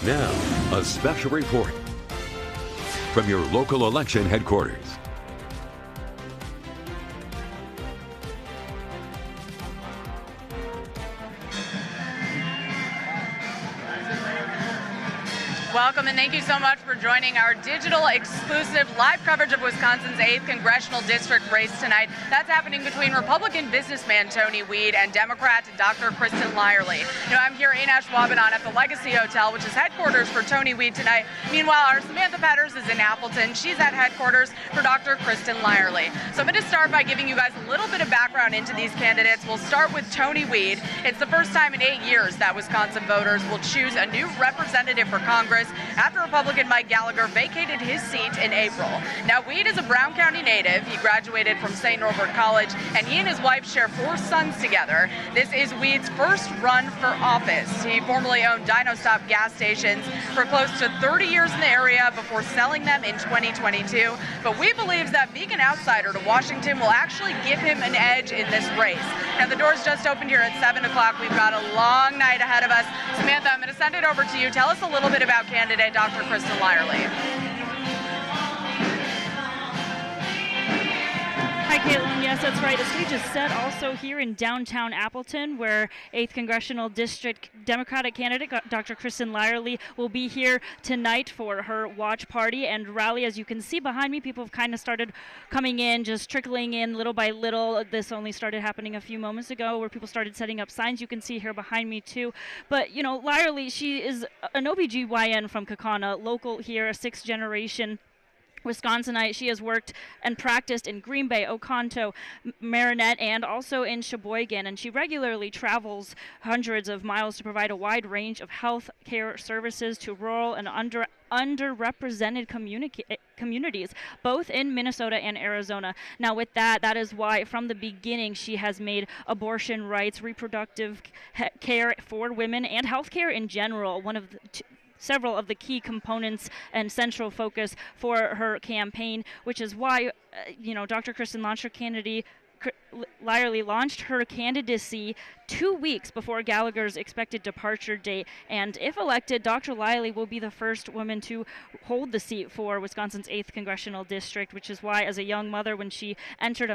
Now, a special report from your local election headquarters. Welcome and thank you so much for joining our digital exclusive live coverage of Wisconsin's 8th Congressional District race tonight. That's happening between Republican businessman Tony Weed and Democrat Dr. Kristen Lyerly. I'm here in Ashwaubenon at the Legacy Hotel, which is headquarters for Tony Weed tonight. Meanwhile, our Samantha Petters is in Appleton. She's at headquarters for Dr. Kristen Lyerly. So I'm going to start by giving you guys a little bit of background into these candidates. We'll start with Tony Weed. It's the first time in 8 years that Wisconsin voters will choose a new representative for Congress after Republican Mike Gallagher vacated his seat in April. Now, Weed is a Brown County native. He graduated from St. Norbert College, and he and his wife share 4 sons together. This is Weed's first run for office. He formerly owned Dino Stop gas stations for close to 30 years in the area before selling them in 2022. But Weed believes that being an outsider to Washington will actually give him an edge in this race. Now, the doors just opened here at 7 o'clock. We've got a long night ahead of us. Samantha, I'm going to send it over to you. Tell us a little bit about candidate Dr. Kristen Lyerly. Hi, Caitlin. Yes, that's right. The stage is set also here in downtown Appleton, where 8th Congressional District Democratic candidate Dr. Kristen Lyerly will be here tonight for her watch party and rally. As you can see behind me, people have kind of started coming in, just trickling in little by little. This only started happening a few moments ago, where people started setting up signs. You can see here behind me, too. But, Lyerly, she is an OBGYN from Kaukauna, local here, a 6th-generation Wisconsinite. She has worked and practiced in Green Bay, Oconto, Marinette, and also in Sheboygan, and she regularly travels hundreds of miles to provide a wide range of health care services to rural and underrepresented communities, both in Minnesota and Arizona. Now, with that is why from the beginning she has made abortion rights, reproductive care for women, and health care in general one of the several of the key components and central focus for her campaign, which is why, Dr. Kristen launched her candidacy. Lyerly launched her candidacy 2 weeks before Gallagher's expected departure date, and if elected, Dr. Lyerly will be the first woman to hold the seat for Wisconsin's 8th Congressional District, which is why, as a young mother, when she entered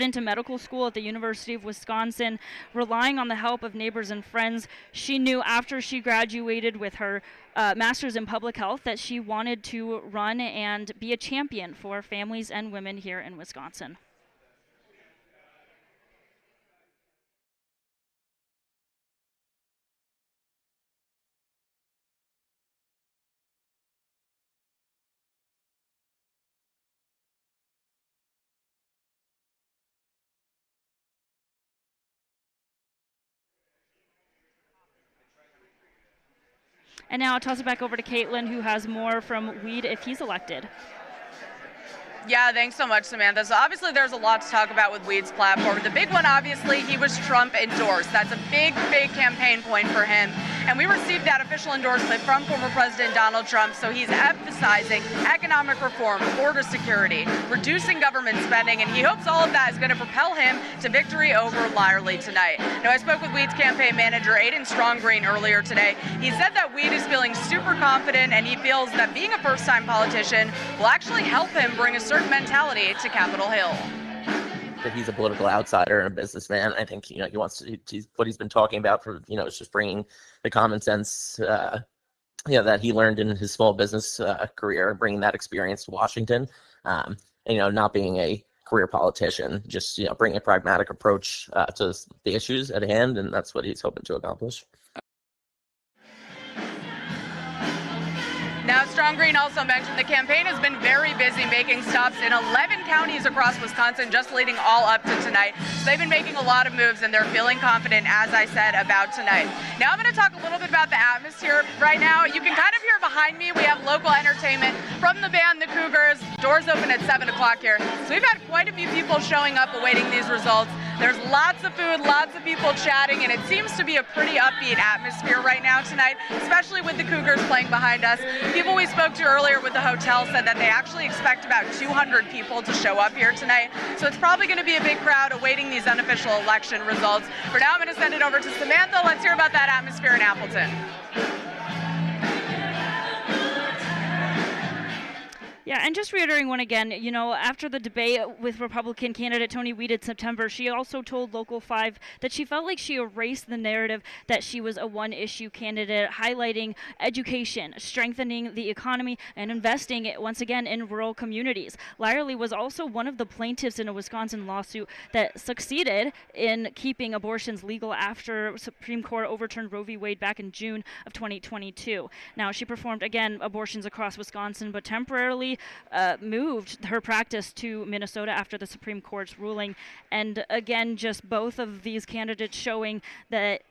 into medical school at the University of Wisconsin, relying on the help of neighbors and friends, she knew after she graduated with her master's in public health that she wanted to run and be a champion for families and women here in Wisconsin. And now I'll toss it back over to Caitlin, who has more from Weed if he's elected. Yeah, thanks so much, Samantha. So obviously there's a lot to talk about with Weed's platform. The big one, obviously, he was Trump endorsed. That's a big, big campaign point for him. And we received that official endorsement from former President Donald Trump. So he's emphasizing economic reform, border security, reducing government spending, and he hopes all of that is going to propel him to victory over Lyerly tonight. Now, I spoke with Weed's campaign manager, Aiden Strongreen, earlier today. He said that Weed is feeling super confident, and he feels that being a first-time politician will actually help him bring a certain mentality to Capitol Hill. That he's a political outsider and a businessman. I think, he wants to, what he's been talking about for, is just bringing the common sense, that he learned in his small business career, bringing that experience to Washington, and, not being a career politician, just, bringing a pragmatic approach to the issues at hand. And that's what he's hoping to accomplish. Now, Strongreen also mentioned the campaign has been very busy making stops in 11 counties across Wisconsin, just leading all up to tonight. So they've been making a lot of moves, and they're feeling confident, as I said, about tonight. Now I'm going to talk a little bit about the atmosphere right now. You can kind of hear behind me, we have local entertainment from the band The Cougars. Doors open at 7 o'clock here. So we've had quite a few people showing up awaiting these results. There's lots of food, lots of people chatting, and it seems to be a pretty upbeat atmosphere right now tonight, especially with the Cougars playing behind us. People we spoke to earlier with the hotel said that they actually expect about 200 people to show up here tonight. So it's probably going to be a big crowd awaiting these unofficial election results. For now, I'm going to send it over to Samantha. Let's hear about that atmosphere in Appleton. Yeah, and just reiterating one again, after the debate with Republican candidate Tony Weed in September, she also told Local 5 that she felt like she erased the narrative that she was a one-issue candidate, highlighting education, strengthening the economy, and investing, once again, in rural communities. Lyerly was also one of the plaintiffs in a Wisconsin lawsuit that succeeded in keeping abortions legal after Supreme Court overturned Roe v. Wade back in June of 2022. Now, she performed, again, abortions across Wisconsin, but temporarily moved her practice to Minnesota after the Supreme Court's ruling. And again, just both of these candidates showing that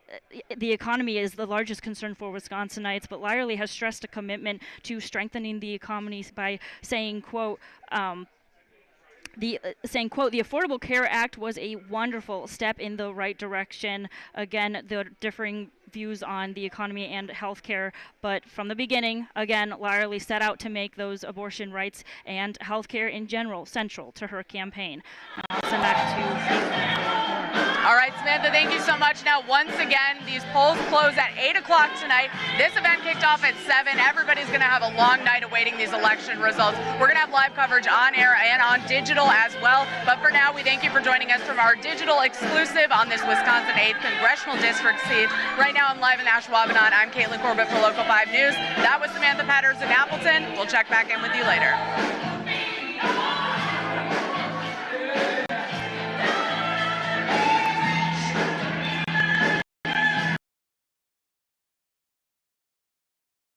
the economy is the largest concern for Wisconsinites, but Lyerly has stressed a commitment to strengthening the economy by saying, quote, the Affordable Care Act was a wonderful step in the right direction. Again, the differing views on the economy and healthcare, but from the beginning, again, Lyerly set out to make those abortion rights and healthcare in general central to her campaign. Now I'll send back to you. All right, Samantha, thank you so much. Now, once again, these polls close at 8 o'clock tonight. This event kicked off at 7. Everybody's going to have a long night awaiting these election results. We're going to have live coverage on air and on digital as well. But for now, we thank you for joining us from our digital exclusive on this Wisconsin 8th Congressional District seat. Right now, I'm live in Ashwaubenon. I'm Caitlin Corbett for Local 5 News. That was Samantha Patterson in Appleton. We'll check back in with you later.